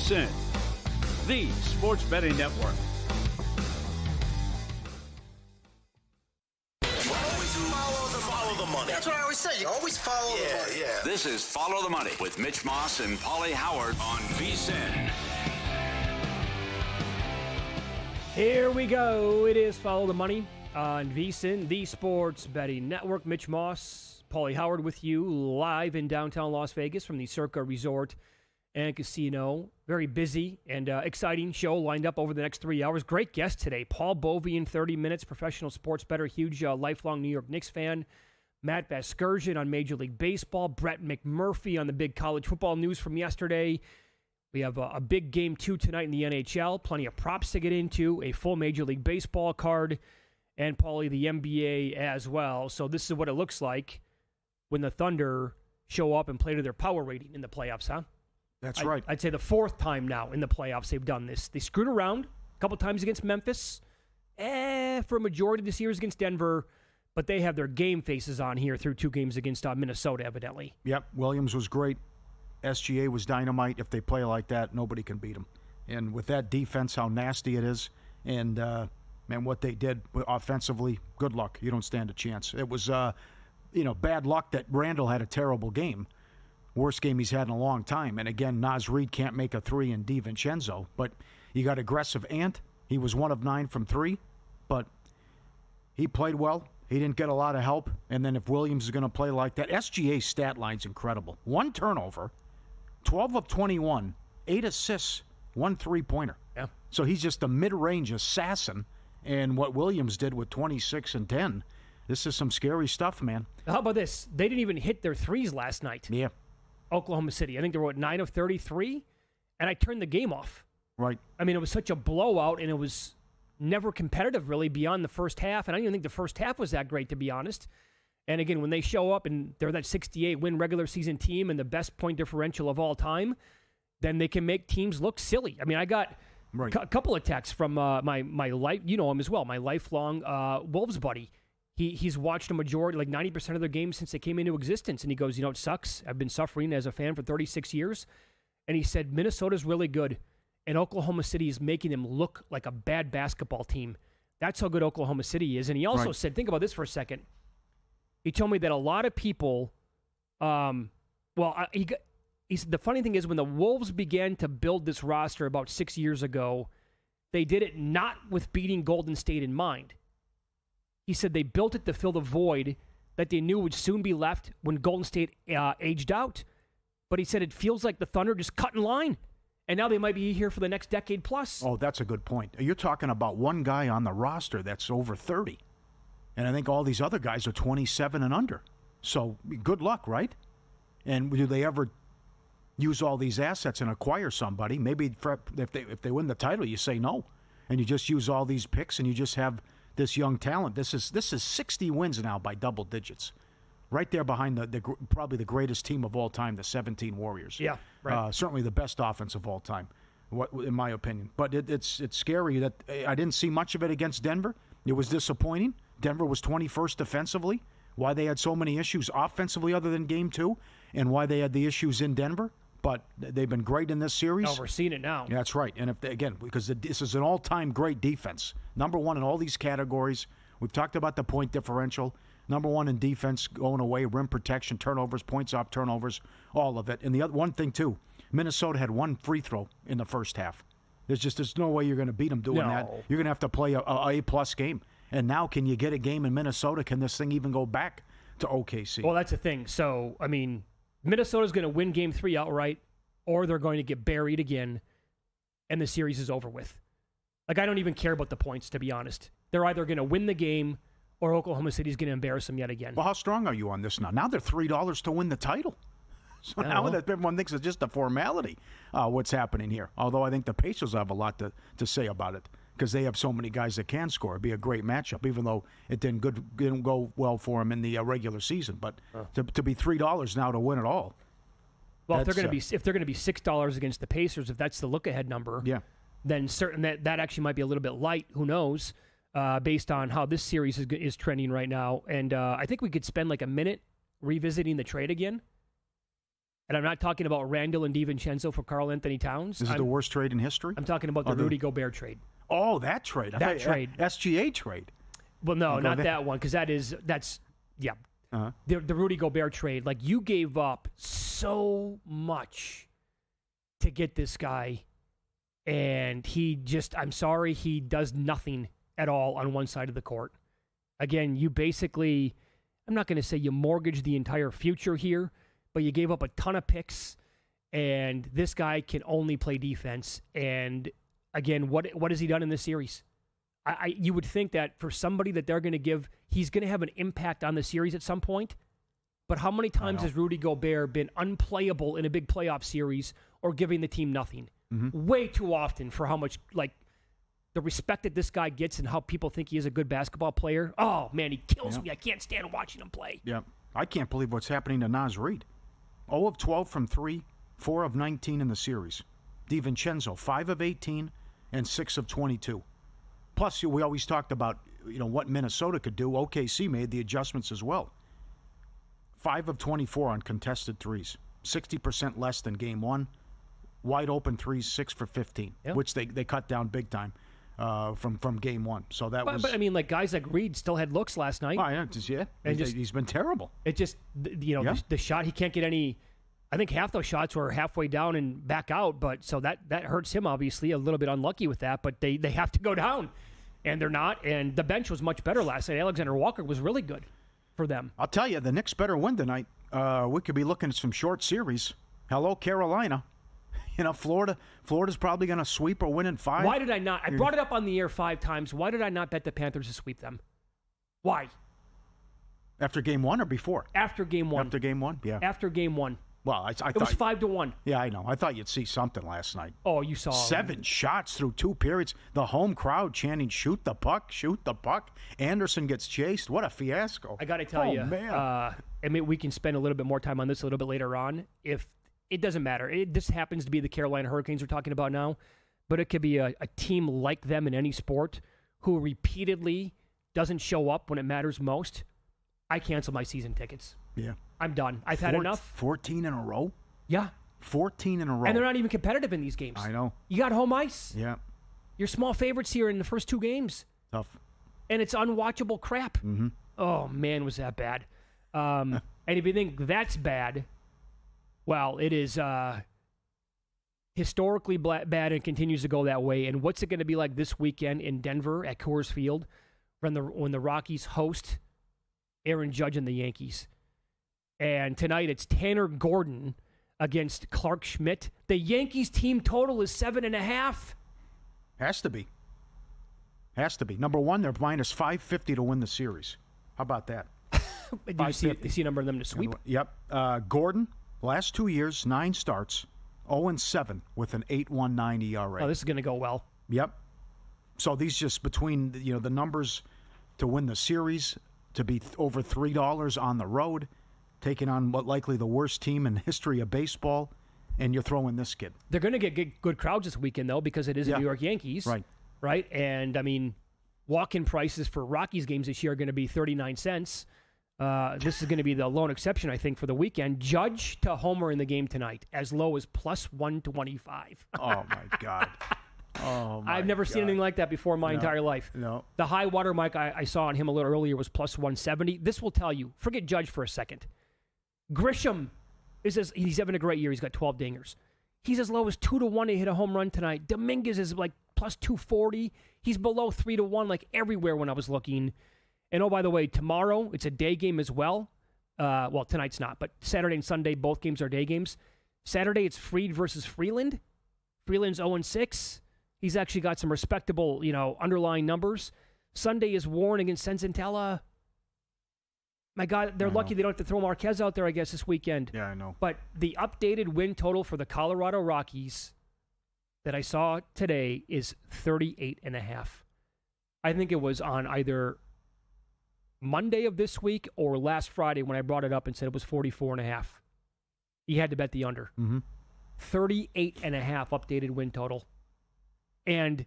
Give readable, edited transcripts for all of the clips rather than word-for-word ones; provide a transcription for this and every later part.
VSiN, the sports betting network. Follow the money. That's what I always say. You always follow the money. Yeah. This is Follow the Money with Mitch Moss and Paulie Howard on VSiN. Here we go. It is Follow the Money on VSiN, the sports betting network. Mitch Moss, Paulie Howard with you live in downtown Las Vegas from the Circa Resort and Casino. Very busy and exciting show lined up over the next 3 hours. Great guest today. Paul Bovi in 30 minutes, professional sports bettor, huge lifelong New York Knicks fan. Matt Vasgersian on Major League Baseball. Brett McMurphy on the big college football news from yesterday. We have a big game 2 tonight in the NHL. Plenty of props to get into. A full Major League Baseball card. And, Paulie, the NBA as well. So this is what it looks like when the Thunder show up and play to their power rating in the playoffs, huh? That's right. I'd say the 4th time now in the playoffs they've done this. They screwed around a couple times against Memphis. For a majority of the series against Denver. But they have their game faces on here through 2 games against Minnesota, evidently. Yep, Williams was great. SGA was dynamite. If they play like that, nobody can beat them. And with that defense, how nasty it is, and man, what they did offensively, good luck. You don't stand a chance. It was, bad luck that Randall had a terrible game. Worst game he's had in a long time. And again, Naz Reid can't make a 3 in DiVincenzo. But you got aggressive Ant. He was 1 of 9 from 3, but he played well. He didn't get a lot of help. And then if Williams is going to play like that, SGA's stat line's incredible. 1 turnover, 12 of 21, 8 assists, 1 3-pointer. Yeah. So he's just a mid-range assassin. And what Williams did with 26 and 10, this is some scary stuff, man. How about this? They didn't even hit their threes last night. Yeah. Oklahoma City. I think they were at 9 of 33, and I turned the game off. Right. I mean, it was such a blowout, and it was never competitive, really, beyond the first half. And I didn't even think the first half was that great, to be honest. And again, when they show up and they're that 68-win regular season team and the best point differential of all time, then they can make teams look silly. I mean, I got a couple of texts from my life, you know him as well, my lifelong Wolves buddy. He's watched a majority, like 90% of their games since they came into existence. And he goes, it sucks. I've been suffering as a fan for 36 years. And he said, Minnesota's really good. And Oklahoma City is making them look like a bad basketball team. That's how good Oklahoma City is. And he also said, think about this for a second. He told me that a lot of people, he said the funny thing is when the Wolves began to build this roster about 6 years ago, they did it not with beating Golden State in mind. He said they built it to fill the void that they knew would soon be left when Golden State aged out. But he said it feels like the Thunder just cut in line. And now they might be here for the next decade plus. Oh, that's a good point. You're talking about one guy on the roster that's over 30. And I think all these other guys are 27 and under. So good luck, right? And do they ever use all these assets and acquire somebody? Maybe if they win the title, you say no. And you just use all these picks and you just have this young talent. This is 60 wins now by double digits. Right there behind probably the greatest team of all time, the 17 Warriors. Yeah, right. Certainly the best offense of all time, in my opinion. But it's scary that I didn't see much of it against Denver. It was disappointing. Denver was 21st defensively. Why they had so many issues offensively other than Game 2, and why they had the issues in Denver. But they've been great in this series. Oh, we're seeing it now. That's right. And because this is an all-time great defense. Number 1 in all these categories. We've talked about the point differential. Number 1 in defense going away, rim protection, turnovers, points off turnovers, all of it. And the other one thing, too, Minnesota had 1 free throw in the first half. There's no way you're going to beat them doing that. You're going to have to play a A-plus game. And now can you get a game in Minnesota? Can this thing even go back to OKC? Well, that's the thing. So, I mean, Minnesota's going to win Game 3 outright, or they're going to get buried again, and the series is over with. Like, I don't even care about the points, to be honest. They're either going to win the game or Oklahoma City's going to embarrass them yet again. Well, how strong are you on this now? Now they're $3 to win the title. So now that everyone thinks it's just a formality, what's happening here. Although I think the Pacers have a lot to say about it because they have so many guys that can score. It'd be a great matchup, even though it didn't go well for them in the regular season. But to be $3 now to win it all. Well, if they're going to be $6 against the Pacers, if that's the look-ahead number, then certain that actually might be a little bit light. Who knows? Based on how this series is trending right now. And I think we could spend like a minute revisiting the trade again. And I'm not talking about Randall and DiVincenzo for Karl Anthony Towns. Is it the worst trade in history? I'm talking about the Rudy Gobert trade. Oh, that trade. That trade. SGA trade. Well, no, not that one, because that's the Rudy Gobert trade. Like, you gave up so much to get this guy, and I'm sorry, he does nothing at all on one side of the court. Again, you basically, I'm not going to say you mortgaged the entire future here, but you gave up a ton of picks, and this guy can only play defense. And again, what has he done in this series? You would think that for somebody that they're going to give, he's going to have an impact on the series at some point. But how many times has Rudy Gobert been unplayable in a big playoff series or giving the team nothing? Mm-hmm. Way too often for how much, like, the respect that this guy gets and how people think he is a good basketball player. Oh, man, he kills me. I can't stand watching him play. Yeah. I can't believe what's happening to Naz Reid. 0 of 12 from 3, 4 of 19 in the series. DiVincenzo, 5 of 18 and 6 of 22. Plus, we always talked about, what Minnesota could do. OKC made the adjustments as well. 5 of 24 on contested threes. 60% less than game one. Wide open threes, 6 for 15, which they cut down big time from game one. So that was. But I mean, like, guys like Reed still had looks last night. Oh, and he's been terrible. It just, the shot, he can't get any. I think half those shots were halfway down and back out, but so that hurts him, obviously, a little bit unlucky with that, but they have to go down, and they're not, and the bench was much better last night. Alexander Walker was really good for them. I'll tell you, the Knicks better win tonight. We could be looking at some short series. Hello, Carolina. Florida's probably going to sweep or win in 5. Why did I not? I brought it up on the air 5 times. Why did I not bet the Panthers to sweep them? Why? After game 1 or before? After game 1. After game 1, yeah. After game 1. Well, I thought it was 5-1. Yeah, I know. I thought you'd see something last night. Oh, you saw 7 shots through 2 periods. The home crowd chanting, "Shoot the puck, shoot the puck." Anderson gets chased. What a fiasco! I got to tell you, man. I mean, we can spend a little bit more time on this a little bit later on. If it doesn't matter, this happens to be the Carolina Hurricanes we're talking about now, but it could be a team like them in any sport who repeatedly doesn't show up when it matters most. I cancel my season tickets. Yeah. I'm done. I've had enough. 14 in a row? Yeah. 14 in a row. And they're not even competitive in these games. I know. You got home ice. Yeah. You're small favorites here in the first 2 games. Tough. And it's unwatchable crap. Mm-hmm. Oh, man, was that bad. And if you think that's bad, well, it is historically bad and continues to go that way. And what's it going to be like this weekend in Denver at Coors Field when the Rockies host Aaron Judge and the Yankees? And tonight it's Tanner Gordon against Clark Schmidt. The Yankees team total is 7.5. Has to be. Number one, they're minus 550 to win the series. How about that? Do you see a number of them to sweep? Yep. Gordon, last 2 years, 9 starts, 0-7 with an 8.19 ERA. Oh, this is going to go well. Yep. So these just between the numbers to win the series, to be over $3 on the road, taking on what likely the worst team in the history of baseball, and you're throwing this kid. They're going to get good crowds this weekend, though, because it is the New York Yankees. Right? And, I mean, walk-in prices for Rockies games this year are going to be 39 cents. This is going to be the lone exception, I think, for the weekend. Judge to homer in the game tonight, as low as plus 125. Oh, my God. I've never seen anything like that before in my entire life. No. The high water mark I saw on him a little earlier was plus 170. This will tell you. Forget Judge for a second. Grisham he's having a great year. He's got 12 dingers. He's as low as 2-1 to hit a home run tonight. Dominguez is like plus 240. He's below 3-1 like everywhere when I was looking. And oh, by the way, tomorrow it's a day game as well. Well, tonight's not, but Saturday and Sunday, both games are day games. Saturday, it's Fried versus Freeland. Freeland's 0-6. He's actually got some respectable, underlying numbers. Sunday is Warren against Senzatella. My God, they're lucky they don't have to throw Marquez out there, I guess, this weekend. Yeah, I know. But the updated win total for the Colorado Rockies that I saw today is 38.5. I think it was on either Monday of this week or last Friday when I brought it up and said it was 44.5. You had to bet the under. Mm-hmm. 38.5 updated win total. And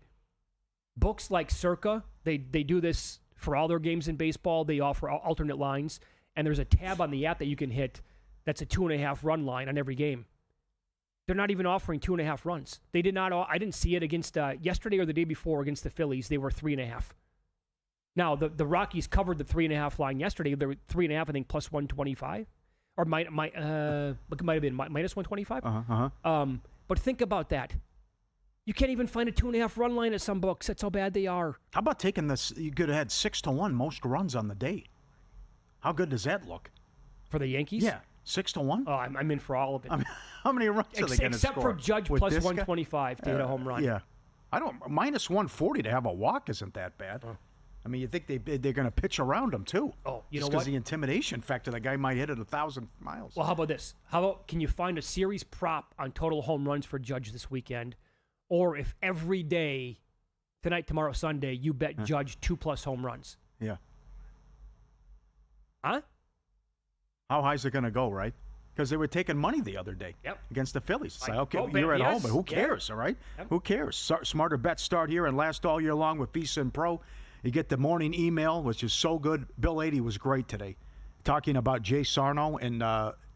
books like Circa, they do this for all their games in baseball. They offer alternate lines. And there's a tab on the app that you can hit that's a 2.5 run line on every game. They're not even offering 2.5 runs. They did not. I didn't see it against yesterday or the day before against the Phillies. They were 3.5. Now the Rockies covered the 3.5 line yesterday. They were 3.5, I think, plus 125, or it might have been minus 125. But think about that. You can't even find a 2.5 run line at some books. That's how bad they are. How about taking this? You could have had 6-1 most runs on the day. How good does that look? For the Yankees? Yeah, 6-1. Oh, I'm in for all of it. I mean, how many runs are they going to score? Except for Judge with plus this 125 to hit a home run. Yeah, minus 140 to have a walk isn't that bad. Oh. I mean, you think they're going to pitch around him too? Oh, you know because what? the intimidation factor, the guy might hit it 1,000 miles. Well, how about this? Can you find a series prop on total home runs for Judge this weekend? Or if every day, tonight, tomorrow, Sunday, you bet Judge 2+ home runs. Yeah. Huh? How high is it going to go, right? Because they were taking money the other day against the Phillies. It's like, okay, you're at home, but who cares, all right? Yep. Who cares? Smarter bets start here and last all year long with VSiN Pro. You get the morning email, which is so good. Bill 80 was great today, talking about Jay Sarno and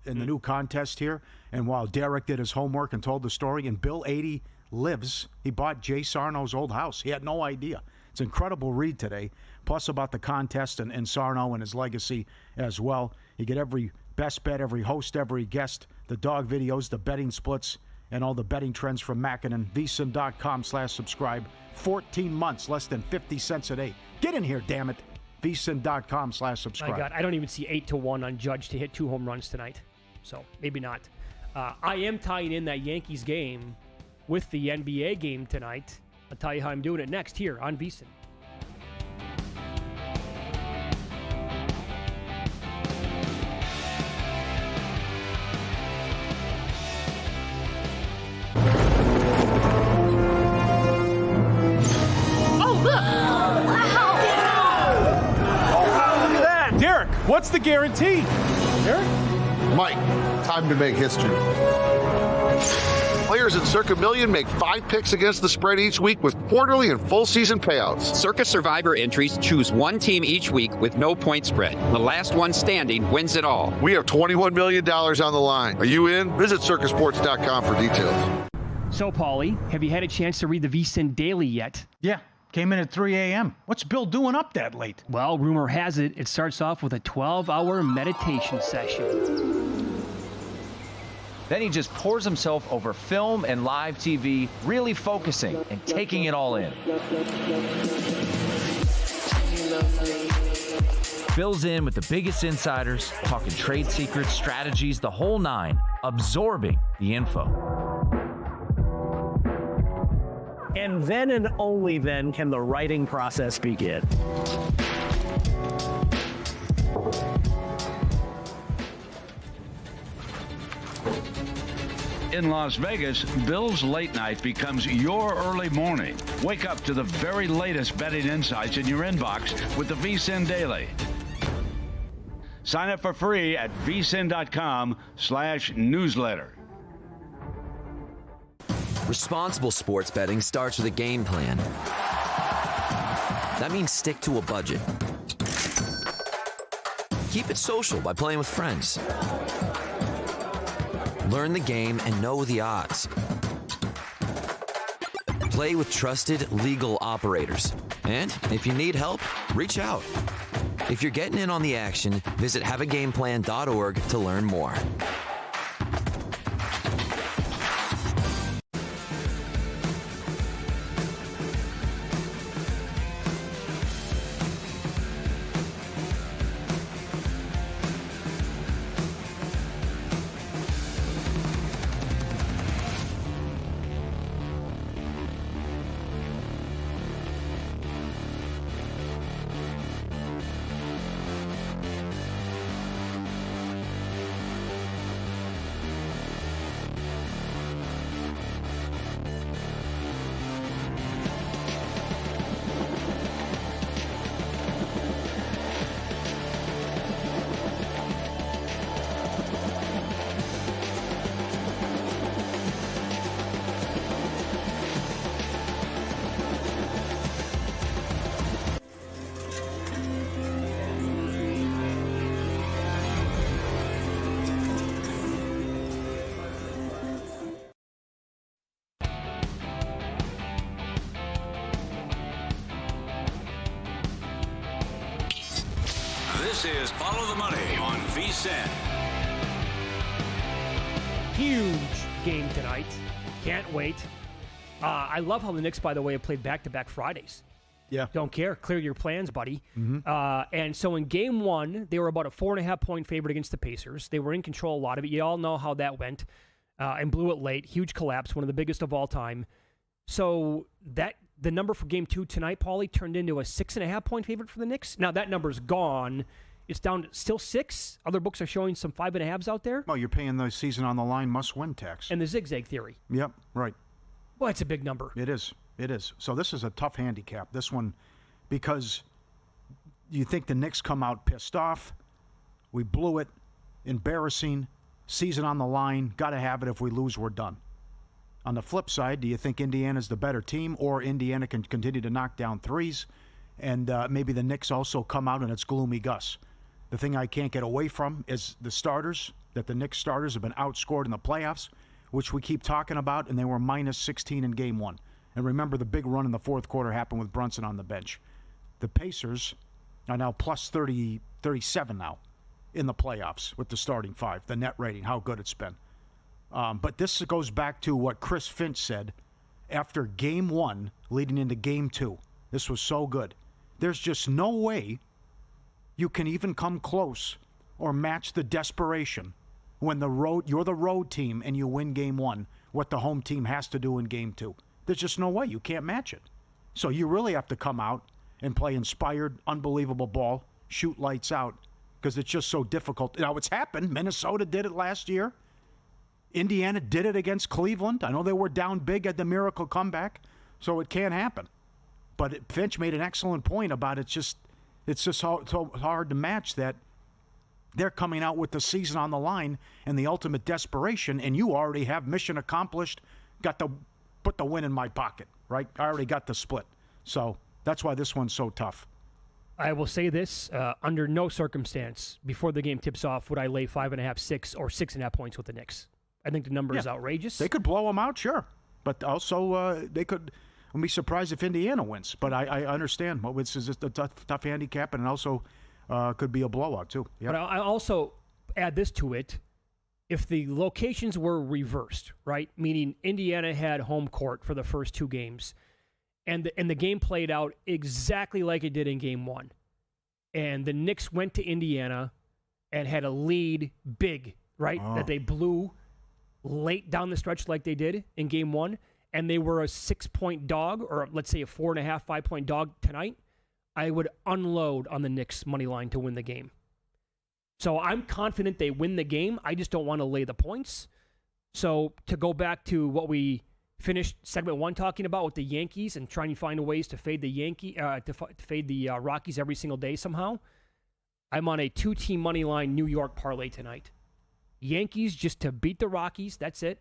in the new contest here. And while Derek did his homework and told the story, and Bill 80 he bought Jay Sarno's old house. He had no idea. It's an incredible read today. Plus about the contest and Sarno and his legacy as well. You get every best bet, every host, every guest, the dog videos, the betting splits, and all the betting trends from Mackinnon. VSiN.com/subscribe. 14 months, less than 50 cents a day. Get in here, damn it. VSiN.com/subscribe. My God, I don't even see 8-1 on Judge to hit 2 home runs tonight. So maybe not. I am tying in that Yankees game with the NBA game tonight. I'll tell you how I'm doing it next here on VSiN. Derek, what's the guarantee? Derek? Mike, time to make history. Players in Circa Million make 5 picks against the spread each week with quarterly and full season payouts. Circa Survivor entries choose one team each week with no point spread. The last one standing wins it all. We have $21 million on the line. Are you in? Visit circasports.com for details. So, Paulie, have you had a chance to read the VSiN Daily yet? Yeah, came in at 3 a.m. What's Bill doing up that late? Well, rumor has it, it starts off with a 12-hour meditation session. Then he just pours himself over film and live TV, really focusing and taking it all in. Bill's in with the biggest insiders, talking trade secrets, strategies, the whole nine, absorbing the info. And then and only then can the writing process begin. In Las Vegas, Bill's late night becomes your early morning. Wake up to the very latest betting insights in your inbox with the VSiN Daily. Sign up for free at vsin.com/newsletter. Responsible sports betting starts with a game plan. That means stick to a budget. Keep it social by playing with friends. Learn the game and know the odds. Play with trusted legal operators. And if you need help, reach out. If you're getting in on the action, visit haveagameplan.org to learn more. This is Follow the Money on VSiN. Huge game tonight. Can't wait. I love how the Knicks, by the way, have played back-to-back Fridays. Yeah. Don't care. Clear your plans, buddy. Mm-hmm. And so in game one, they were about a 4.5-point favorite against the Pacers. They were in control a lot of it. You all know how that went. And blew it late. Huge collapse, one of the biggest of all time. So the number for game two tonight, Paulie, turned into a 6.5-point favorite for the Knicks. Now that number's gone. It's down to still 6. Other books are showing some 5.5s out there. Well, you're paying the season on the line must-win tax. And the zigzag theory. Yep, right. Well, it's a big number. It is. It is. So this is a tough handicap, this one, because you think the Knicks come out pissed off. We blew it. Embarrassing. Season on the line. Got to have it. If we lose, we're done. On the flip side, do you think Indiana's the better team, or Indiana can continue to knock down threes, and maybe the Knicks also come out and it's gloomy Gus? The thing I can't get away from is the starters, that the Knicks starters have been outscored in the playoffs, which we keep talking about, and they were minus 16 in game one. And remember, the big run in the fourth quarter happened with Brunson on the bench. The Pacers are now plus 37 now in the playoffs with the starting five, the net rating, how good it's been. But this goes back to what Chris Finch said after game one leading into game two. This was so good. There's just no way you can even come close or match the desperation when you're the road team and you win game one, what the home team has to do in game two. There's just no way. You can't match it. So you really have to come out and play inspired, unbelievable ball, shoot lights out, because it's just so difficult. Now, it's happened. Minnesota did it last year. Indiana did it against Cleveland. I know they were down big at the miracle comeback, so it can happen. But Finch made an excellent point about it's just so hard to match that they're coming out with the season on the line and the ultimate desperation, and you already have mission accomplished, put the win in my pocket, right? I already got the split. So that's why this one's so tough. I will say this, under no circumstance, before the game tips off, would I lay 5.5, 6, or 6.5 points with the Knicks. I think the number is outrageous. They could blow them out, sure. But also they could... I'll be surprised if Indiana wins, but I understand. This is just a tough handicap, and it also could be a blowout, too. Yep. But I also add this to it. If the locations were reversed, right, meaning Indiana had home court for the first two games, and the game played out exactly like it did in game one, and the Knicks went to Indiana and had a lead big, right, that they blew late down the stretch like they did in game one, and they were a 6-point dog, or let's say a 4.5, 5-point dog tonight, I would unload on the Knicks money line to win the game. So I'm confident they win the game. I just don't want to lay the points. So to go back to what we finished segment one talking about with the Yankees and trying to find ways to fade the fade the Rockies every single day somehow, I'm on a 2-team money line New York parlay tonight. Yankees just to beat the Rockies, that's it.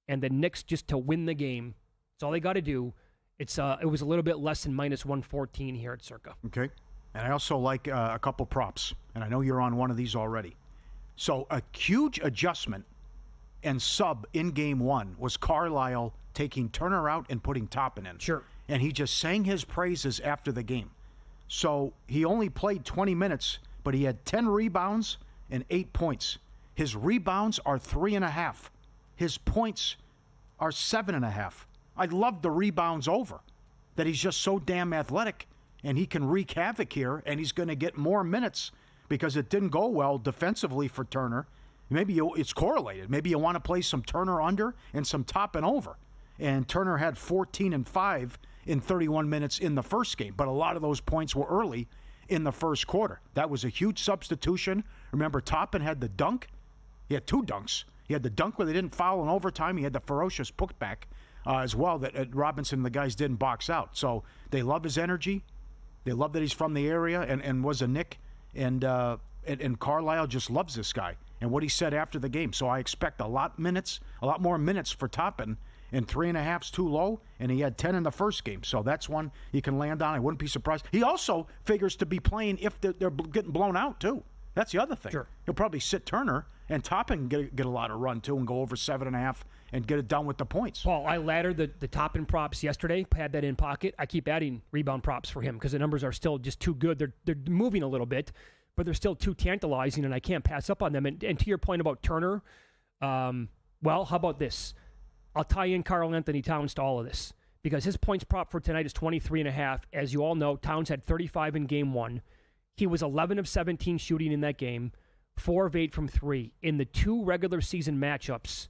And the Knicks just to win the game. That's all they got to do. It was a little bit less than minus 114 here at Circa. Okay. And I also like a couple props. And I know you're on one of these already. So a huge adjustment and sub in game one was Carlisle taking Turner out and putting Toppin in. Sure. And he just sang his praises after the game. So he only played 20 minutes, but he had 10 rebounds and 8 points. His rebounds are 3.5. His points are 7.5. I love the rebounds over, that he's just so damn athletic, and he can wreak havoc here, and he's going to get more minutes because it didn't go well defensively for Turner. Maybe it's correlated. Maybe you want to play some Turner under and some Toppin over. And Turner had 14 and 5 in 31 minutes in the first game, but a lot of those points were early in the first quarter. That was a huge substitution. Remember, Toppin had the dunk. He had 2 dunks. He had the dunk where they didn't foul in overtime. He had the ferocious putback as well that Robinson and the guys didn't box out. So they love his energy. They love that he's from the area and was a Knick. And Carlisle just loves this guy and what he said after the game. So I expect a lot more minutes for Toppin. And 3.5's too low, and he had 10 in the first game. So that's one he can land on. I wouldn't be surprised. He also figures to be playing if they're getting blown out, too. That's the other thing. Sure. He'll probably sit Turner, and Toppin get a lot of run, too, and go over 7.5 and get it done with the points. Paul, I laddered the Toppin props yesterday, had that in pocket. I keep adding rebound props for him because the numbers are still just too good. They're moving a little bit, but they're still too tantalizing, and I can't pass up on them. And to your point about Turner, well, how about this? I'll tie in Karl Anthony Towns to all of this because his points prop for tonight is 23.5. As you all know, Towns had 35 in game one. He was 11 of 17 shooting in that game, 4 of 8 from 3. In the 2 regular season matchups,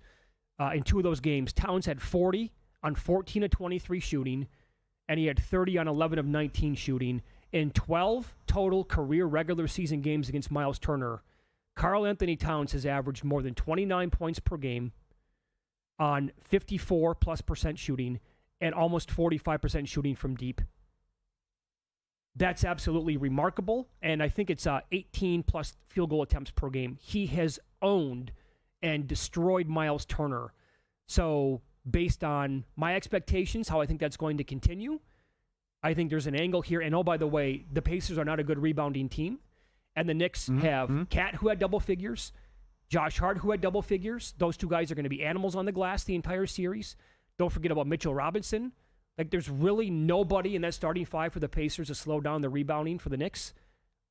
in 2 of those games, Towns had 40 on 14 of 23 shooting, and he had 30 on 11 of 19 shooting. In 12 total career regular season games against Miles Turner, Karl Anthony Towns has averaged more than 29 points per game on 54+% shooting and almost 45% shooting from deep. That's absolutely remarkable, and I think it's 18+ field goal attempts per game. He has owned and destroyed Miles Turner. So based on my expectations, how I think that's going to continue, I think there's an angle here. And oh, by the way, the Pacers are not a good rebounding team, and the Knicks have Cat, who had double figures, Josh Hart, who had double figures. Those 2 guys are going to be animals on the glass the entire series. Don't forget about Mitchell Robinson. Like, there's really nobody in that starting 5 for the Pacers to slow down the rebounding for the Knicks,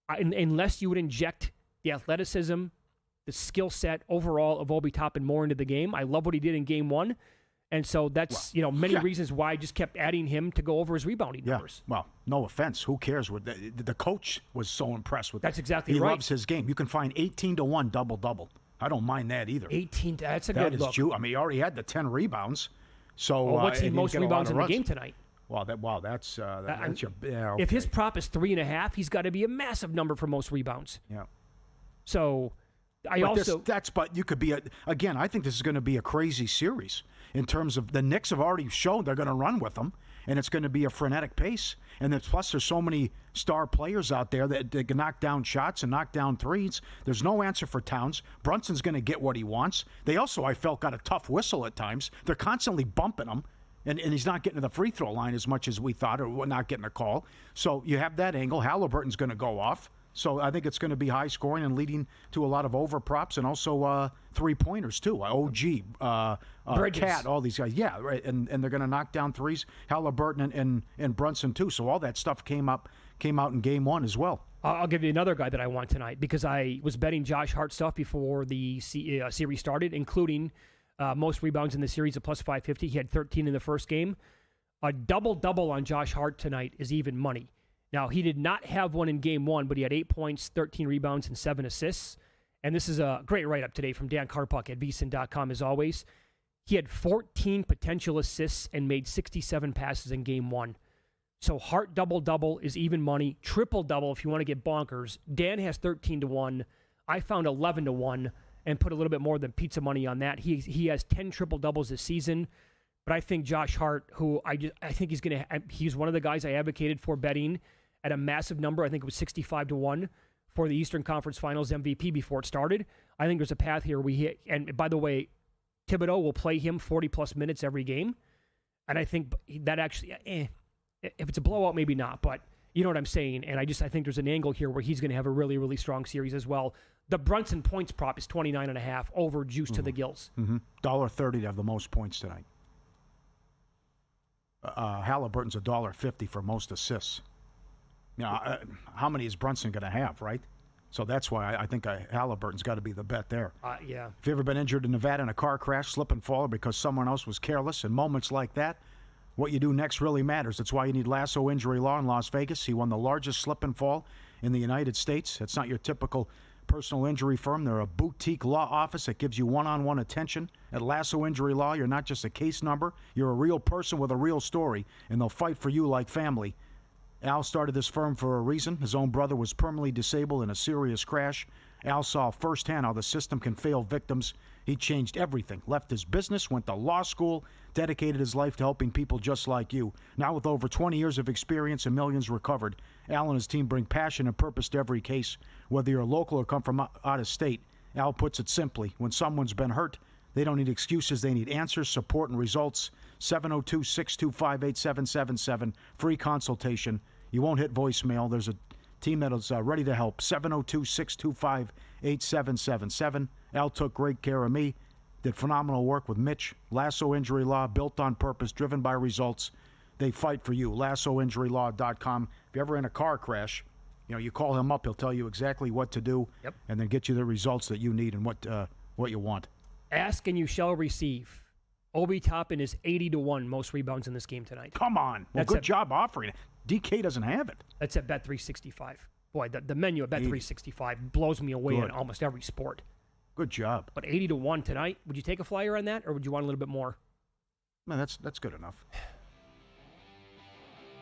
unless you would inject the athleticism, the skill set overall of Obi Toppin more into the game. I love what he did in game 1, and so that's many reasons why I just kept adding him to go over his rebounding numbers. Well, no offense. Who cares? The coach was so impressed with That's exactly he right. He loves his game. You can find 18-1 double-double. I don't mind that either. 18, that's a good look. I mean, he already had the 10 rebounds. So what's the most rebounds in the game tonight? That's your. Yeah, okay. If his prop is 3.5, he's got to be a massive number for most rebounds. Yeah. So, but you could be again. I think this is going to be a crazy series in terms of the Knicks have already shown they're going to run with them, and it's going to be a frenetic pace. And then plus, there's so many star players out there that can knock down shots and knock down threes. There's no answer for Towns. Brunson's going to get what he wants. They also, I felt, got a tough whistle at times. They're constantly bumping him, and he's not getting to the free throw line as much as we thought, or not getting a call. So you have that angle. Halliburton's going to go off. So I think it's going to be high scoring and leading to a lot of over props and also 3-pointers too. OG, Cat, all these guys. Yeah, right. And they're going to knock down threes. Halliburton and Brunson too. So all that stuff came out in game 1 as well. I'll give you another guy that I want tonight because I was betting Josh Hart stuff before the series started, including most rebounds in the series at +550. He had 13 in the first game. A double-double on Josh Hart tonight is even money. Now, he did not have one in game 1, but he had 8 points, 13 rebounds, and 7 assists. And this is a great write-up today from Dan Karpuk at VSiN.com, as always. He had 14 potential assists and made 67 passes in game 1. So Hart double-double is even money. Triple-double if you want to get bonkers. Dan has 13-1. I found 11-1 and put a little bit more than pizza money on that. He has 10 triple-doubles this season. But I think Josh Hart, who I think he's one of the guys I advocated for betting at a massive number. I think it was 65-1 for the Eastern Conference Finals MVP before it started. I think there's a path here we hit. And by the way, Thibodeau will play him 40-plus minutes every game. And I think that actually, if it's a blowout, maybe not. But you know what I'm saying. And I think there's an angle here where he's going to have a really, really strong series as well. The Brunson points prop is 29.5 over juice to the gills. $1.30 to have the most points tonight. Halliburton's $1.50 for most assists. You know, how many is Brunson going to have, right? So that's why I think Halliburton's got to be the bet there. Yeah. If you've ever been injured in Nevada in a car crash, slip and fall because someone else was careless, in moments like that, what you do next really matters. That's why you need Lasso Injury Law in Las Vegas. He won the largest slip and fall in the United States. It's not your typical personal injury firm. They're a boutique law office that gives you one-on-one attention. At Lasso Injury Law, you're not just a case number. You're a real person with a real story, and they'll fight for you like family. Al started this firm for a reason. His own brother was permanently disabled in a serious crash. Al saw firsthand how the system can fail victims. He changed everything, left his business, went to law school, dedicated his life to helping people just like you. Now with over 20 years of experience and millions recovered, Al and his team bring passion and purpose to every case. Whether you're local or come from out of state, Al puts it simply, when someone's been hurt, they don't need excuses, they need answers, support, and results. 702-625-8777, free consultation. You won't hit voicemail. There's a team that is ready to help. 702-625-8777. Al took great care of me. Did phenomenal work with Mitch. Lasso Injury Law, built on purpose, driven by results. They fight for you. LassoInjuryLaw.com. If you're ever in a car crash, You call him up, he'll tell you exactly what to do, and then get you the results that you need and what you want. Ask and you shall receive. Obi Toppin is 80-1 most rebounds in this game tonight. Come on. Well, good job offering it. DK doesn't have it. That's at Bet365. Boy, the menu at Bet365 blows me away in almost every sport. Good job. But 80-1 tonight, would you take a flyer on that, or would you want a little bit more? No, that's good enough.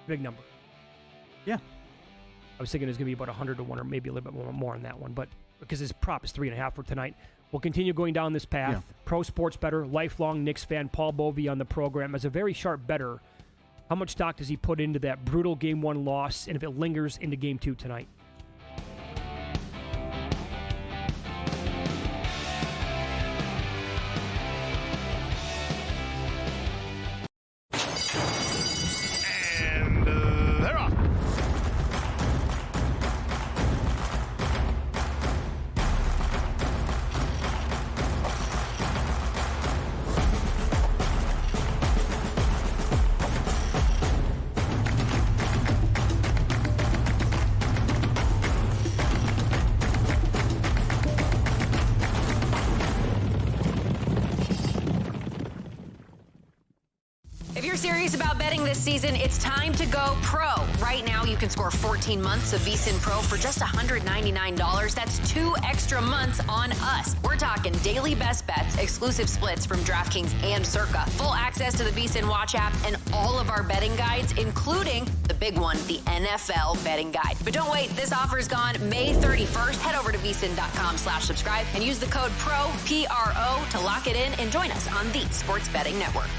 Big number. Yeah. I was thinking it was going to be about 100-1 or maybe a little bit more on that one, but because his prop is 3.5 for tonight. We'll continue going down this path. Yeah. Pro sports bettor, lifelong Knicks fan, Paul Bovi on the program. As a very sharp bettor, how much stock does he put into that brutal Game 1 loss, and if it lingers into Game 2 tonight? And they're off. If you're serious about betting this season, it's time to go pro. Right now, you can score 14 months of VSiN Pro for just $199. That's 2 extra months on us. We're talking daily best bets, exclusive splits from DraftKings and Circa, full access to the VSiN Watch app, and all of our betting guides, including the big one, the NFL betting guide. But don't wait, this offer's gone May 31st. Head over to VSiN.com/subscribe and use the code PRO, P-R-O, to lock it in and join us on the Sports Betting Network.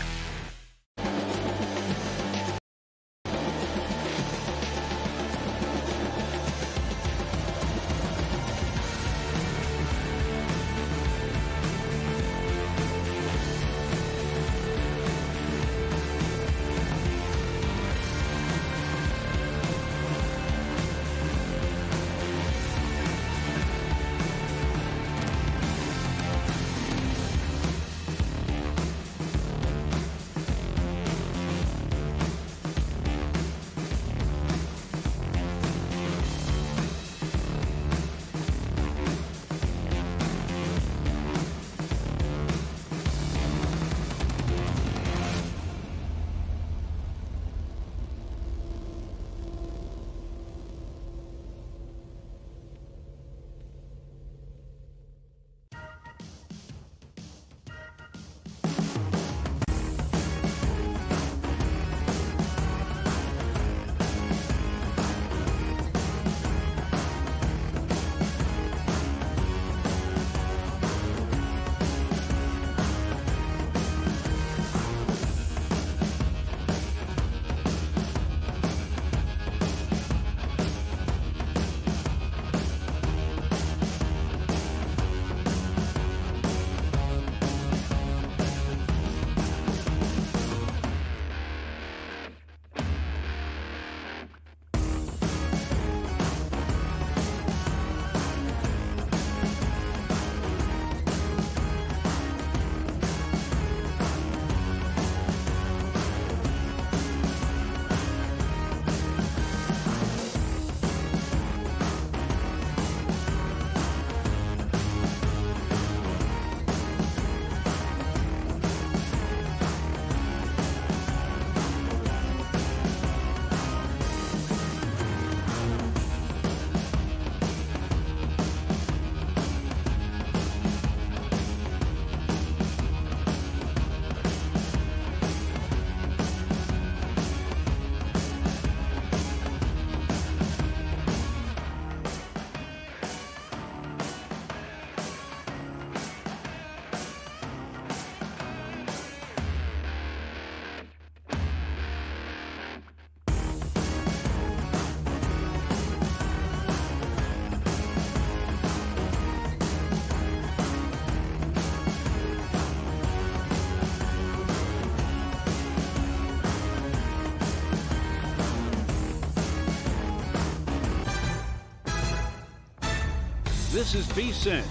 This is VSiN,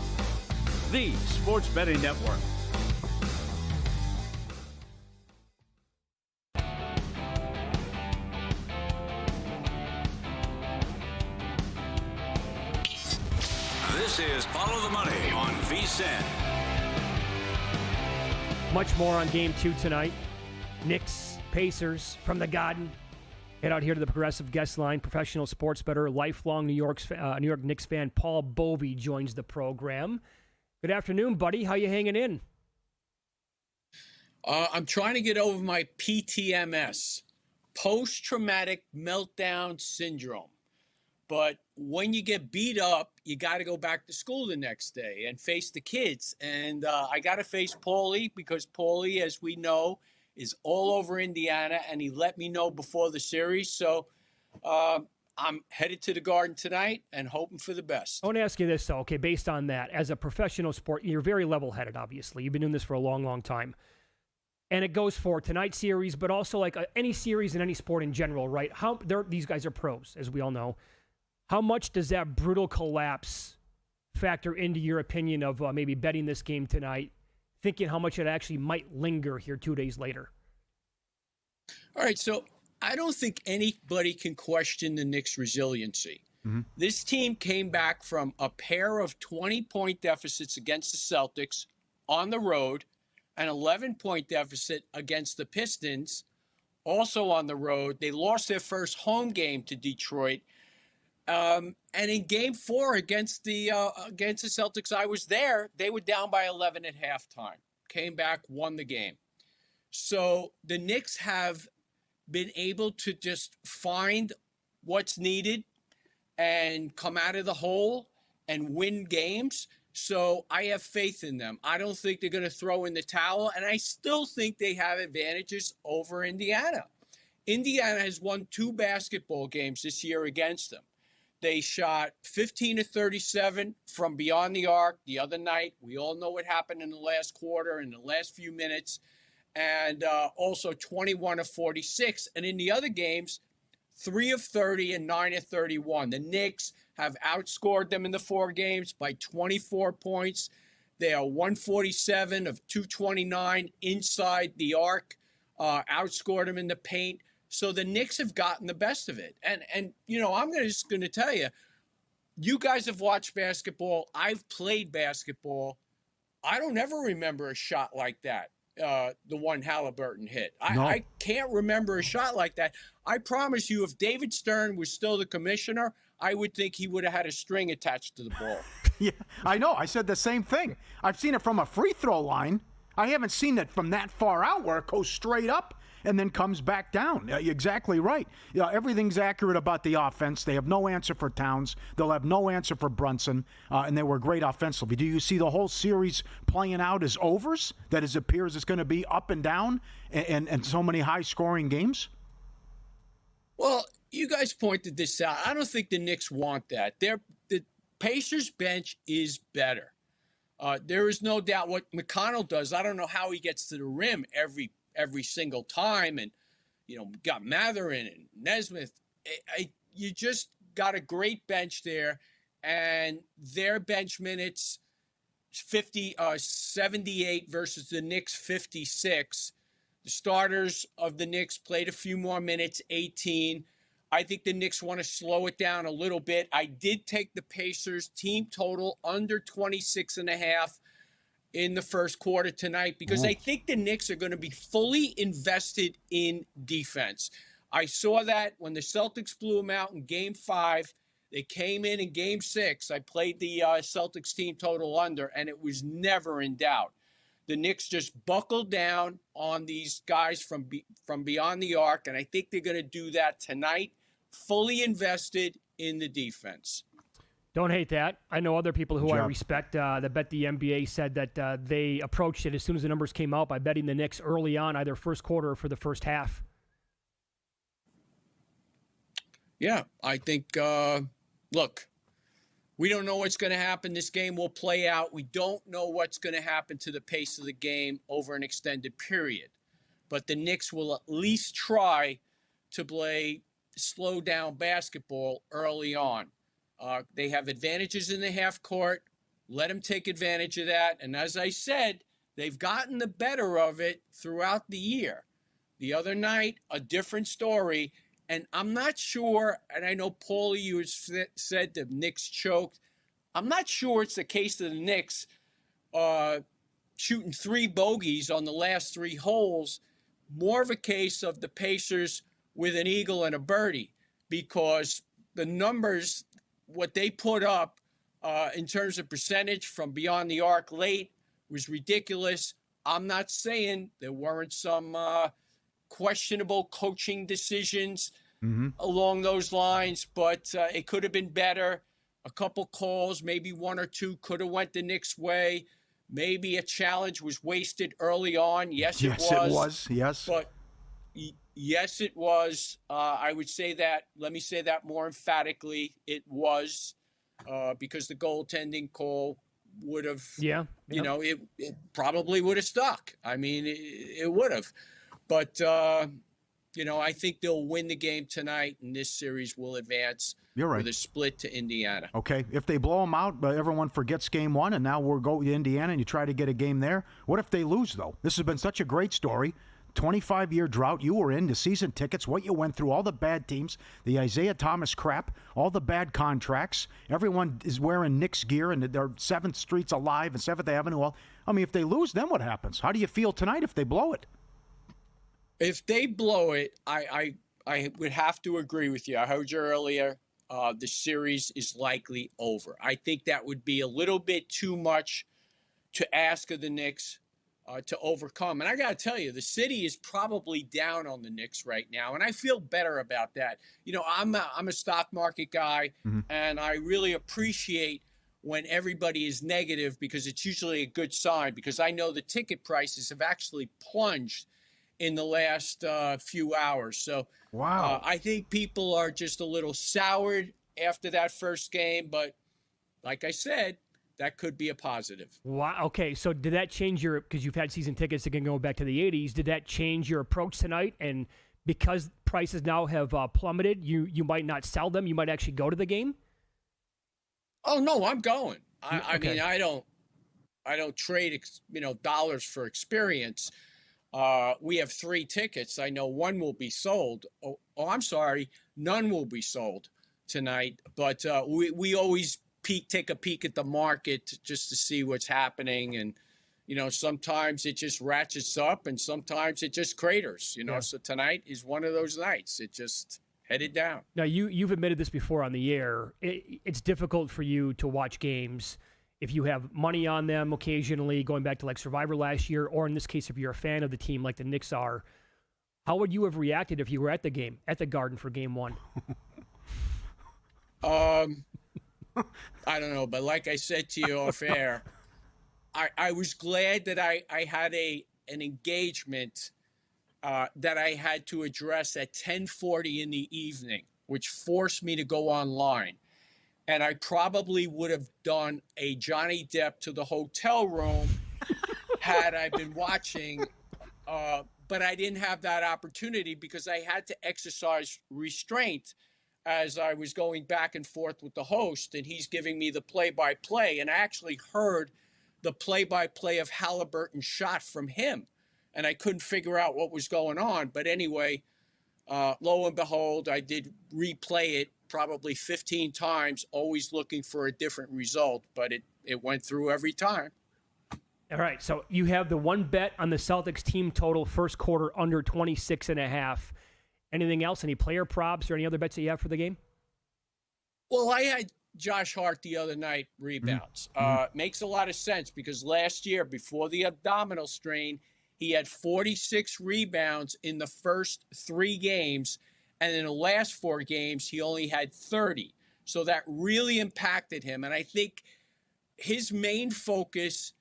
the Sports Betting Network. This is Follow the Money on VSiN. Much more on Game 2 tonight. Knicks, Pacers from the Garden. Head out here to the Progressive Guest Line. Professional sports bettor, lifelong New York Knicks fan Paul Bovi joins the program. Good afternoon, buddy. How you hanging in? I'm trying to get over my PTMS, post-traumatic meltdown syndrome. But when you get beat up, you got to go back to school the next day and face the kids. And I got to face Paulie because Paulie, as we know, is all over Indiana, and he let me know before the series. So I'm headed to the Garden tonight and hoping for the best. I want to ask you this, though. Okay, based on that, as a professional sport, you're very level-headed, obviously. You've been doing this for a long, long time. And it goes for tonight's series, but also like any series in any sport in general, right? These guys are pros, as we all know. How much does that brutal collapse factor into your opinion of maybe betting this game tonight, thinking how much it actually might linger here 2 days later? All right, so I don't think anybody can question the Knicks' resiliency. Mm-hmm. This team came back from a pair of 20-point deficits against the Celtics on the road, an 11-point deficit against the Pistons, also on the road. They lost their first home game to Detroit. And in Game 4 against the Celtics, I was there. They were down by 11 at halftime. Came back, won the game. So the Knicks have been able to just find what's needed and come out of the hole and win games. So I have faith in them. I don't think they're going to throw in the towel, and I still think they have advantages over Indiana. Indiana has won 2 basketball games this year against them. They shot 15 of 37 from beyond the arc the other night. We all know what happened in the last quarter, in the last few minutes. And also 21 of 46. And in the other games, 3 of 30 and 9 of 31. The Knicks have outscored them in the 4 games by 24 points. They are 147 of 229 inside the arc, outscored them in the paint. So the Knicks have gotten the best of it. And you know, I'm just going to tell you, you guys have watched basketball. I've played basketball. I don't ever remember a shot like that, the one Halliburton hit. I can't remember a shot like that. I promise you, if David Stern was still the commissioner, I would think he would have had a string attached to the ball. Yeah, I know. I said the same thing. I've seen it from a free throw line. I haven't seen it from that far out where it goes straight up and then comes back down. You're exactly right. You know, everything's accurate about the offense. They have no answer for Towns. They'll have no answer for Brunson, and they were great offensively. Do you see the whole series playing out as overs, that it appears it's going to be up and down and so many high-scoring games? Well, you guys pointed this out. I don't think the Knicks want that. The Pacers bench is better. There is no doubt what McConnell does. I don't know how he gets to the rim every single time, and you know, got Matherin and Nesmith. You just got a great bench there, and their bench minutes 78 versus the Knicks 56. The starters of the Knicks played a few more minutes, 18. I think the Knicks want to slow it down a little bit. I did take the Pacers team total under 26.5 in the first quarter tonight because I think the Knicks are going to be fully invested in defense. I saw that when the Celtics blew them out in Game 5. They came in Game 6. I played the Celtics team total under, and it was never in doubt. The Knicks just buckled down on these guys from beyond the arc, and I think they're going to do that tonight, fully invested in the defense. Don't hate that. I know other people who I respect that bet the NBA said that they approached it as soon as the numbers came out by betting the Knicks early on, either first quarter or for the first half. Yeah, I think, look, we don't know what's going to happen. This game will play out. We don't know what's going to happen to the pace of the game over an extended period. But the Knicks will at least try to play slow down basketball early on. They have advantages in the half court. Let them take advantage of that. And as I said, they've gotten the better of it throughout the year. The other night, a different story. And I'm not sure, and I know, Paulie, you said the Knicks choked. I'm not sure it's the case of the Knicks shooting 3 bogeys on the last 3 holes. More of a case of the Pacers with an eagle and a birdie, because the numbers, what they put up in terms of percentage from beyond the arc late was ridiculous. I'm not saying there weren't some questionable coaching decisions along those lines, but it could have been better. A couple calls, maybe 1 or 2 could have went the Knicks' way. Maybe a challenge was wasted early on. Yes, it was. Yes. But yes, it was. I would say that. Let me say that more emphatically. It was because the goaltending call would have, you know, it probably would have stuck. I mean, it would have. But, you know, I think they'll win the game tonight, and this series will advance. You're right. With a split to Indiana. Okay, if they blow them out, but everyone forgets game 1, and now we'll go to Indiana and you try to get a game there. What if they lose, though? This has been such a great story. 25-year drought you were in, the season tickets, what you went through, all the bad teams, the Isaiah Thomas crap, all the bad contracts. Everyone is wearing Knicks gear, and they're 7th Street's alive and 7th Avenue. I mean, if they lose, then what happens? How do you feel tonight if they blow it? If they blow it, I would have to agree with you. I heard you earlier. The series is likely over. I think that would be a little bit too much to ask of the Knicks to overcome. And I got to tell you, the city is probably down on the Knicks right now, and I feel better about that. You know, I'm a stock market guy, and I really appreciate when everybody is negative, because it's usually a good sign, because I know the ticket prices have actually plunged in the last few hours. So wow, I think people are just a little soured after that first game. But like I said, that could be a positive. Wow. Okay, so did that change your, because you've had season tickets again going back to the 80s, did that change your approach tonight? And because prices now have plummeted, you might not sell them, you might actually go to the game? Oh, no, I'm going. I mean, I don't trade, dollars for experience. We have 3 tickets. I know 1 will be sold. Oh, I'm sorry. None will be sold tonight. But we always take a peek at the market just to see what's happening. And, you know, sometimes it just ratchets up and sometimes it just craters, you know. So tonight is one of those nights. It just headed down. Now, you've admitted this before on the air. It's difficult for you to watch games if you have money on them occasionally, going back to like Survivor last year, or in this case, if you're a fan of the team like the Knicks are. How would you have reacted if you were at the game, at the Garden for game 1? I don't know, but like I said to you off air, I was glad that I had an engagement that I had to address at 10:40 in the evening, which forced me to go online. And I probably would have done a Johnny Depp to the hotel room had I been watching. But I didn't have that opportunity because I had to exercise restraint as I was going back and forth with the host, and he's giving me the play-by-play. And I actually heard the play-by-play of Halliburton's shot from him, and I couldn't figure out what was going on. But anyway, lo and behold, I did replay it probably 15 times, always looking for a different result, but it went through every time. All right, so you have the 1 bet on the Celtics team total first quarter under 26.5. Anything else? Any player props or any other bets that you have for the game? Well, I had Josh Hart the other night rebounds. Makes a lot of sense because last year, before the abdominal strain, he had 46 rebounds in the first 3 games, and in the last 4 games, he only had 30. So that really impacted him, and I think his main focus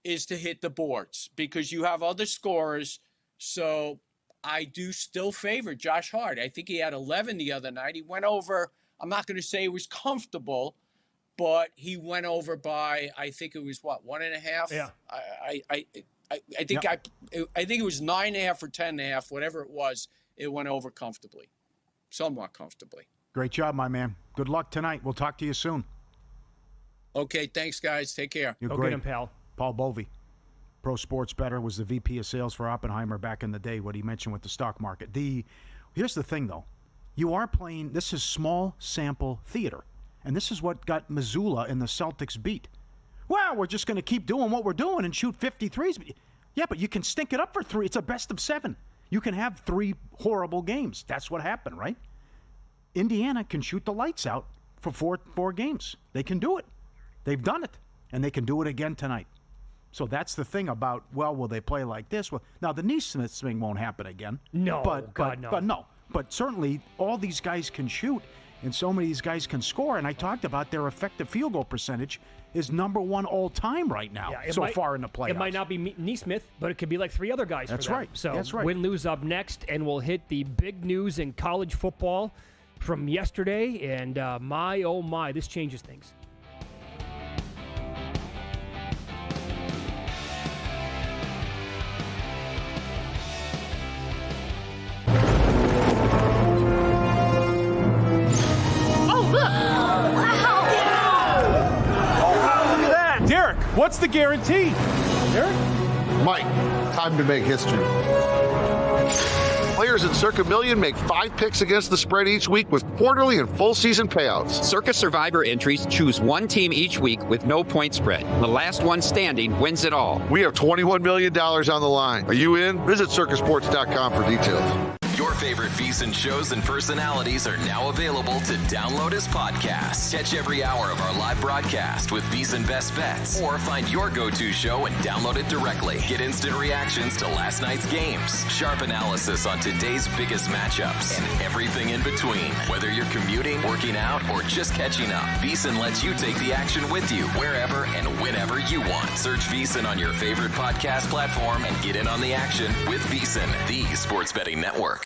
is to hit the boards because you have other scorers. So I do still favor Josh Hart. I think he had 11 the other night. He went over, I'm not going to say it was comfortable, but he went over by, I think it was 1.5? Yeah. I think it was 9.5 or 10.5, whatever it was. It went over comfortably, somewhat comfortably. Great job, my man. Good luck tonight. We'll talk to you soon. Okay, thanks, guys. Take care. You're Go great. get him, pal. Paul Bovi, pro sports bettor, was the VP of sales for Oppenheimer back in the day, what he mentioned with the stock market. Here's the thing, though. You are playing, this is small sample theater. And this is what got Missoula and the Celtics beat. Well, we're just going to keep doing what we're doing and shoot 53s. Yeah, but you can stink it up for 3. It's a best of 7. You can have 3 horrible games. That's what happened, right? Indiana can shoot the lights out for 4 games. They can do it. They've done it. And they can do it again tonight. So that's the thing about, well, will they play like this? Well, now, the Neesmith thing won't happen again. No, no. But certainly, all these guys can shoot, and so many of these guys can score. And I talked about their effective field goal percentage is number 1 all-time right now far in the playoffs. It might not be Neesmith, but it could be like 3 other guys That's for them. right. So That's right. Win-lose up next, and we'll hit the big news in college football from yesterday. And my, oh my, this changes things. Derek, what's the guarantee? Derek? Mike, time to make history. Players in Circa Million make 5 picks against the spread each week with quarterly and full season payouts. Circa Survivor entries choose one team each week with no point spread. The last one standing wins it all. We have $21 million on the line. Are you in? Visit circasports.com for details. Your favorite VSiN shows and personalities are now available to download as podcasts. Catch every hour of our live broadcast with VSiN Best Bets, or find your go-to show and download it directly. Get instant reactions to last night's games, sharp analysis on today's biggest matchups, and everything in between. Whether you're commuting, working out, or just catching up, VSiN lets you take the action with you wherever and whenever you want. Search VSiN on your favorite podcast platform and get in on the action with VSiN, the sports betting network.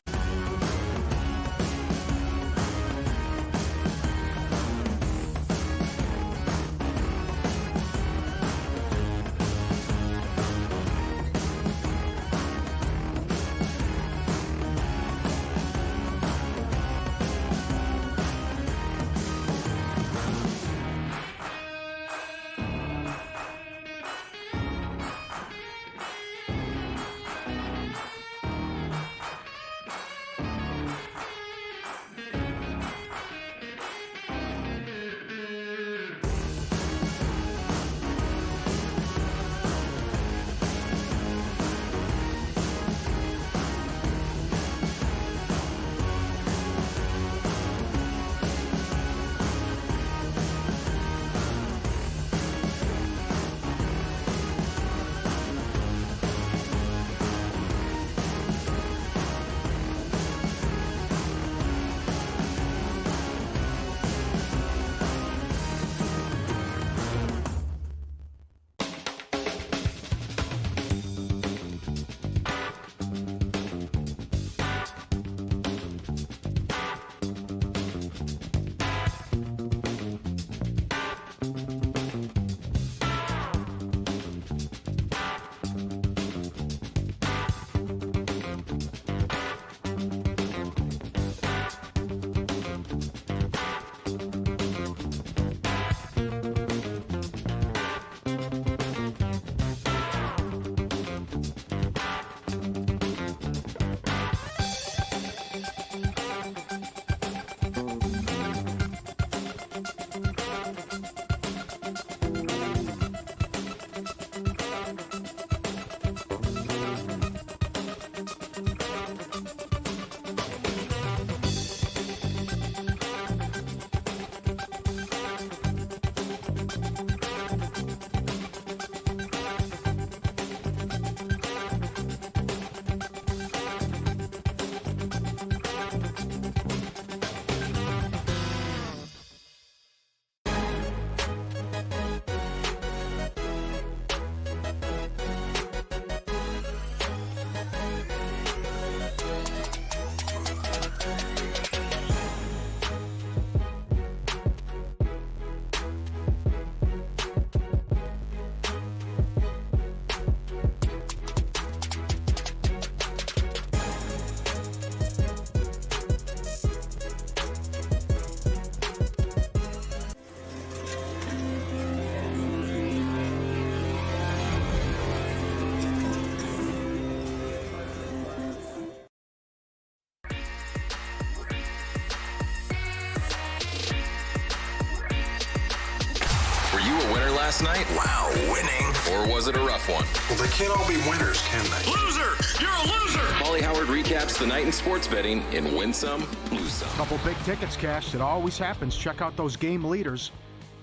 last night? Wow, winning. Or was it a rough one? Well, they can't all be winners, can they? Loser! You're a loser! Paulie Howard recaps the night in sports betting in Win Some, Lose Some. Couple big tickets cashed. It always happens. Check out those game leaders.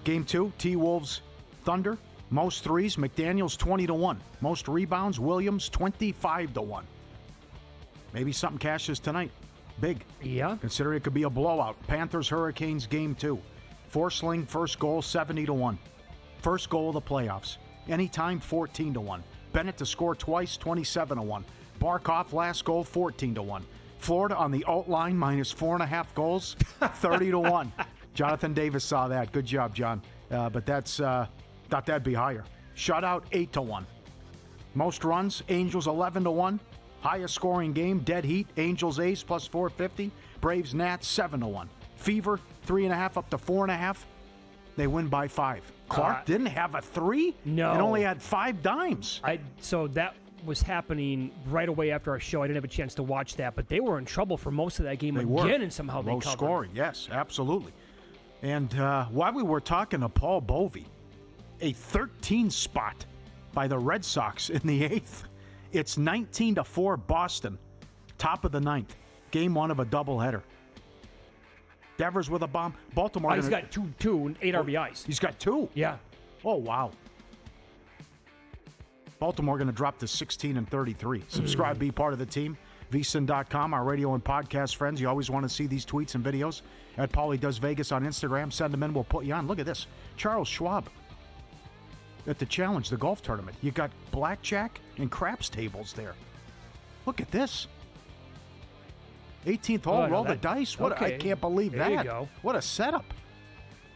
Game 2, T-Wolves Thunder. Most threes, McDaniels 20-1. Most rebounds, Williams 25-1. Maybe something cashes tonight. Big. Yeah. Consider it could be a blowout. Panthers Hurricanes Game 2. Forsling first goal 70-1. First goal of the playoffs. Anytime 14-1. Bennett to score twice 27-1. Barkov last goal 14-1. Florida on the alt line minus 4.5 goals 30-1. Jonathan Davis saw that. Good job, John. But that's thought that'd be higher. Shutout 8-1. Most runs Angels 11-1. Highest scoring game, dead heat, Angels Ace plus 450. Braves Nats 7-1. Fever 3.5 up to 4.5. They win by 5. Clark didn't have a 3. No, and only had 5 dimes. So that was happening right away after our show. I didn't have a chance to watch that, but they were in trouble for most of that game again, and somehow they covered. Low scoring, yes, absolutely. And while we were talking to Paul Bovi, a 13 spot by the Red Sox in the 8th. It's 19-4 Boston, top of the 9th. Game 1 of a doubleheader. Devers with a bomb. Baltimore. He's got 2 and 8 RBIs. He's got 2? Yeah. Oh, wow. Baltimore going to drop to 16-33. Subscribe, be part of the team. VSiN.com, our radio and podcast friends. You always want to see these tweets and videos. At Paulie Does Vegas on Instagram. Send them in. We'll put you on. Look at this. Charles Schwab at the Challenge, the golf tournament. You got blackjack and craps tables there. Look at this. 18th hole, roll the dice. I can't believe that. There you go. What a setup.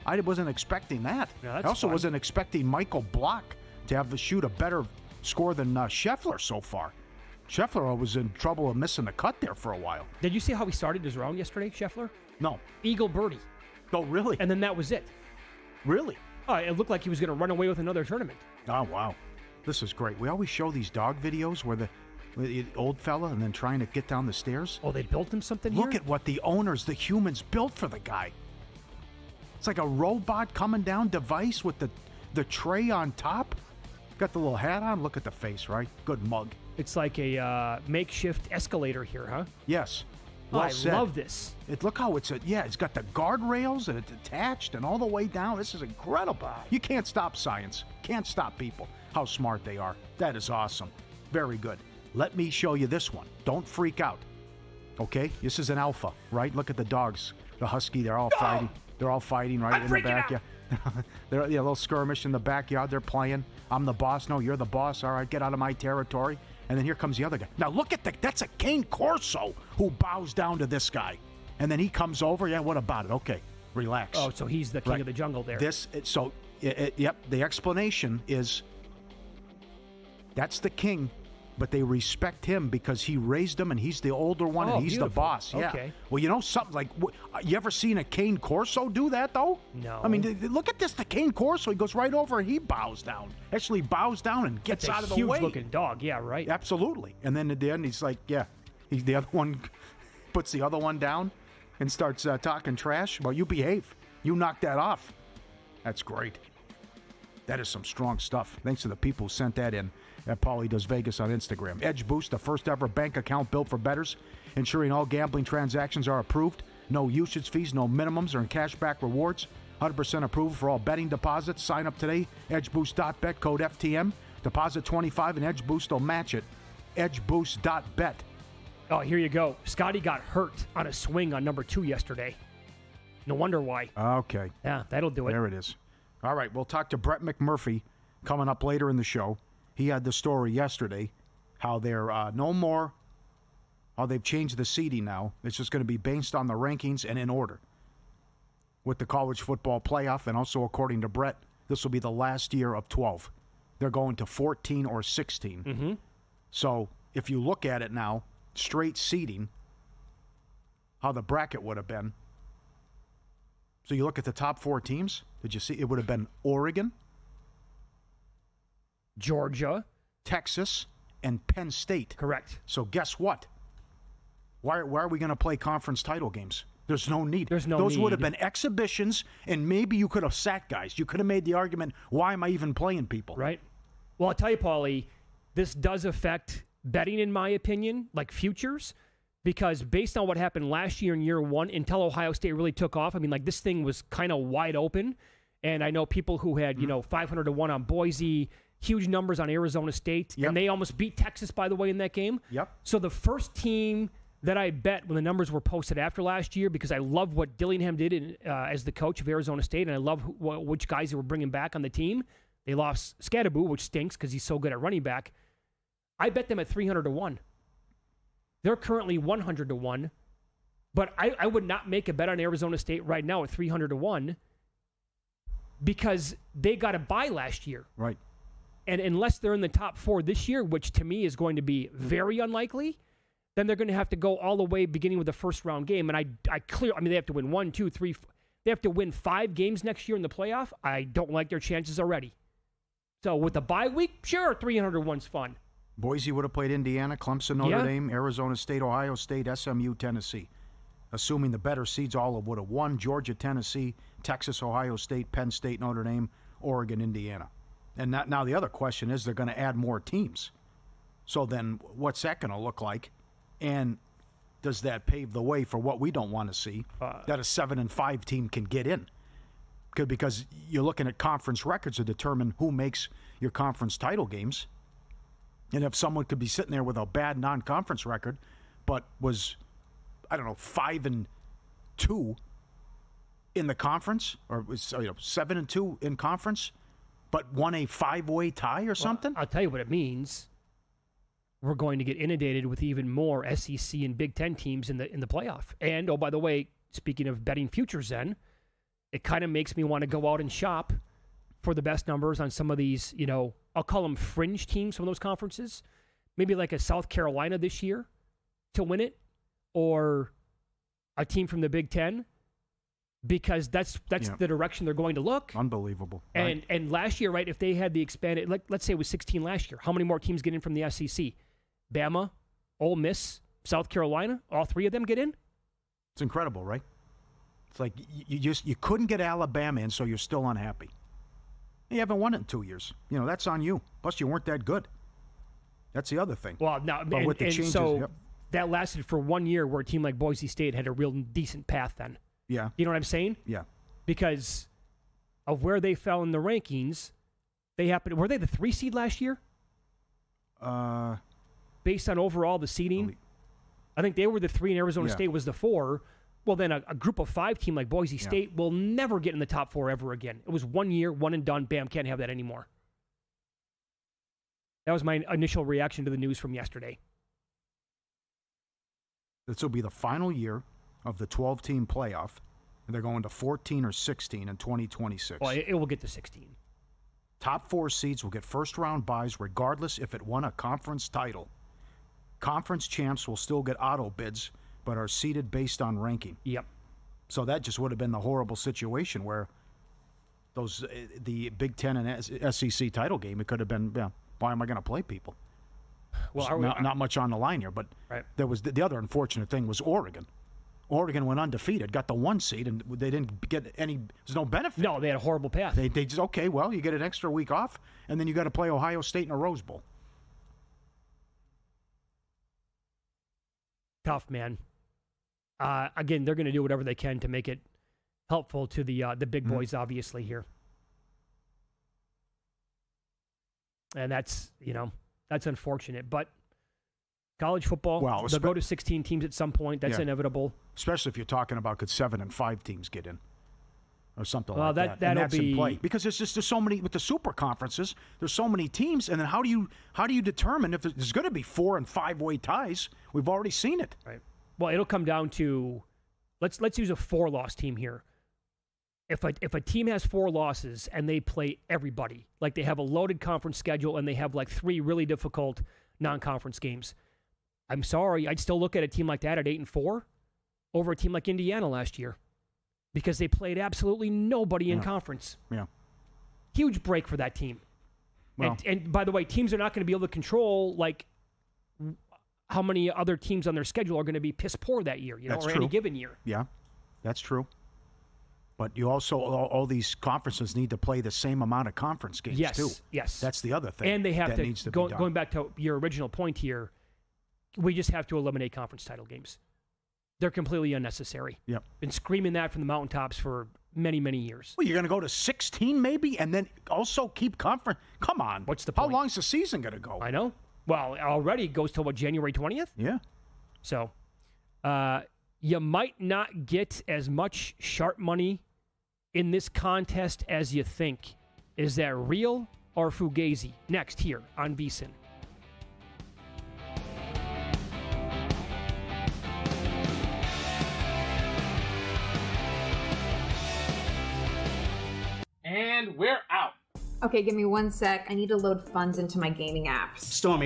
I wasn't expecting that. No, I also wasn't expecting Michael Block to have to shoot a better score than Scheffler so far. Scheffler was in trouble of missing the cut there for a while. Did you see how he started his round yesterday, Scheffler? No. Eagle birdie. Oh, really? And then that was it. Really? Oh, it looked like he was going to run away with another tournament. Oh, wow. This is great. We always show these dog videos where the old fella and then trying to get down the stairs. Oh, they built him something here? Look at what the owners, the humans, built for the guy. It's like a robot coming down device with the tray on top. Got the little hat on. Look at the face, right? Good mug. It's like a makeshift escalator here, huh? Yes. Well I love this. Look how it's got the guardrails and it's attached and all the way down. This is incredible. You can't stop science. Can't stop people. How smart they are. That is awesome. Very good. Let me show you this one. Don't freak out. Okay? This is an alpha, right? Look at the dogs. The husky, they're all fighting. They're all fighting right in the back. Yeah. They're a little skirmish in the backyard. They're playing. I'm the boss. No, you're the boss. All right, get out of my territory. And then here comes the other guy. Now look at that's a Cane Corso who bows down to this guy. And then he comes over. Yeah, what about it? Okay, relax. Oh, so he's the king of the jungle there. Yep, the explanation is that's the king, but they respect him because he raised them and he's the older one and he's beautiful. The boss. Yeah. Okay. Well, you know something like, you ever seen a Cane Corso do that though? No. I mean, look at this. The Cane Corso, he goes right over and he bows down. Actually bows down and gets out of the way. Huge looking dog. Yeah, right. Absolutely. And then at the end, he's like, yeah. The other one puts the other one down and starts talking trash. Well, you behave. You knock that off. That's great. That is some strong stuff. Thanks to the people who sent that in at Paulie Does Vegas on Instagram. Edge Boost, the first ever bank account built for bettors, ensuring all gambling transactions are approved. No usage fees, no minimums, or cashback rewards. 100% approval for all betting deposits. Sign up today. EdgeBoost.bet, code FTM. Deposit $25 and Edge Boost will match it. EdgeBoost.bet. Oh, here you go. Scotty got hurt on a swing on number 2 yesterday. No wonder why. Okay. Yeah, that'll do it. There it is. All right, we'll talk to Brett McMurphy coming up later in the show. He had the story yesterday, how they're no more, how they've changed the seeding now. It's just going to be based on the rankings and in order. With the college football playoff, and also according to Brett, this will be the last year of 12. They're going to 14 or 16. Mm-hmm. So if you look at it now, straight seeding, how the bracket would have been. So you look at the top 4 teams. Did you see? It would have been Oregon, Georgia, Texas, and Penn State. Correct. So guess what? Why are we going to play conference title games? There's no need. There's no Those need. would have been exhibitions, and maybe you could have sat guys. You could have made the argument, why am I even playing people? Right. Well, I'll tell you, Paulie, this does affect betting, in my opinion, like futures, because based on what happened last year in year one, until Ohio State really took off, I mean, like, this thing was kind of wide open. And I know people who had, 500 to 1 on Boise, huge numbers on Arizona State, and they almost beat Texas, by the way, in that game. Yep. So the first team that I bet when the numbers were posted after last year, because I love what Dillingham did as the coach of Arizona State, and I love which guys they were bringing back on the team. They lost Scadaboo, which stinks because he's so good at running back. I bet them at 300 to 1. They're currently 100 to 1, but I would not make a bet on Arizona State right now at 300 to 1 because they got a bye last year. Right. And unless they're in the top 4 this year, which to me is going to be very unlikely, then they're going to have to go all the way beginning with the first round game. And I mean, they have to win 1, 2, 3. They have to win 5 games next year in the playoff. I don't like their chances already. So with the bye week, sure, 301's fun. Boise would have played Indiana, Clemson, Notre Dame, Arizona State, Ohio State, SMU, Tennessee. Assuming the better seeds all would have won. Georgia, Tennessee, Texas, Ohio State, Penn State, Notre Dame, Oregon, Indiana. And now the other question is they're going to add more teams. So then what's that going to look like? And does that pave the way for what we don't want to see, that a 7-5 team can get in? Because you're looking at conference records to determine who makes your conference title games. And if someone could be sitting there with a bad non-conference record, but was, 5-2 in the conference, or was 7-2 in conference, but won a 5-way tie or something? I'll tell you what it means. We're going to get inundated with even more SEC and Big Ten teams in the playoff. And, oh, by the way, speaking of betting futures then, it kind of makes me want to go out and shop for the best numbers on some of these, I'll call them fringe teams from those conferences. Maybe like a South Carolina this year to win it, or a team from the Big Ten, because that's the direction they're going to look. Unbelievable. And last year, right, if they had the expanded, let's say it was 16 last year, how many more teams get in from the SEC? Bama, Ole Miss, South Carolina, all 3 of them get in? It's incredible, right? It's like you couldn't get Alabama in, so you're still unhappy. You haven't won it in 2 years. That's on you. Plus, you weren't that good. That's the other thing. Well, now, but with the changes, that lasted for 1 year where a team like Boise State had a real decent path then. Yeah. You know what I'm saying? Yeah. Because of where they fell in the rankings, were they the 3 seed last year? Based on overall the seeding? I think they were the 3 and Arizona State was the 4. Well, then a group of 5 team like Boise State will never get in the top 4 ever again. It was 1 year, one and done. Bam, can't have that anymore. That was my initial reaction to the news from yesterday. This will be the final year of the 12-team playoff, and they're going to 14 or 16 in 2026. Well, it will get to 16. Top 4 seeds will get first-round byes regardless if it won a conference title. Conference champs will still get auto bids, but are seeded based on ranking. Yep. So that just would have been the horrible situation where the Big Ten and SEC title game, it could have been, why am I going to play people? Well, not much on the line here, but there was the other unfortunate thing was Oregon. Oregon went undefeated, got the 1 seed, and they didn't get any. There's no benefit. No, they had a horrible path. They just you get an extra week off, and then you got to play Ohio State in a Rose Bowl. Tough, man. Again, they're going to do whatever they can to make it helpful to the big boys, obviously here, and that's unfortunate, but. College football, they'll go to 16 teams at some point. That's inevitable. Especially if you're talking about could 7 and 5 teams get in or something like that. That'll that's in play. Because there's so many, with the super conferences, there's so many teams, and then how do you determine if there's going to be 4 and 5-way ties? We've already seen it. Right. Well, it'll come down to, let's use a 4-loss team here. If a team has 4 losses and they play everybody, like they have a loaded conference schedule and they have like 3 really difficult non-conference games, I'm sorry, I'd still look at a team like that at 8-4 over a team like Indiana last year because they played absolutely nobody in conference. Yeah. Huge break for that team. Well, and by the way, teams are not going to be able to control like how many other teams on their schedule are going to be piss poor that year, or true. any given year. Yeah. That's true. But you also, all these conferences need to play the same amount of conference games, too. Yes. That's the other thing. And they have that needs to be done. Going back to your original point here, we just have to eliminate conference title games. They're completely unnecessary. Yep. Been screaming that from the mountaintops for many, many years. Well, you're going to go to 16 maybe, and then also keep conference. Come on. What's the point? How long's the season going to go? I know. Well, already it goes till, January 20th? Yeah. So, you might not get as much sharp money in this contest as you think. Is that real or fugazi? Next here on VSiN. And we're out. Okay, give me 1 sec. I need to load funds into my gaming app. Stormy.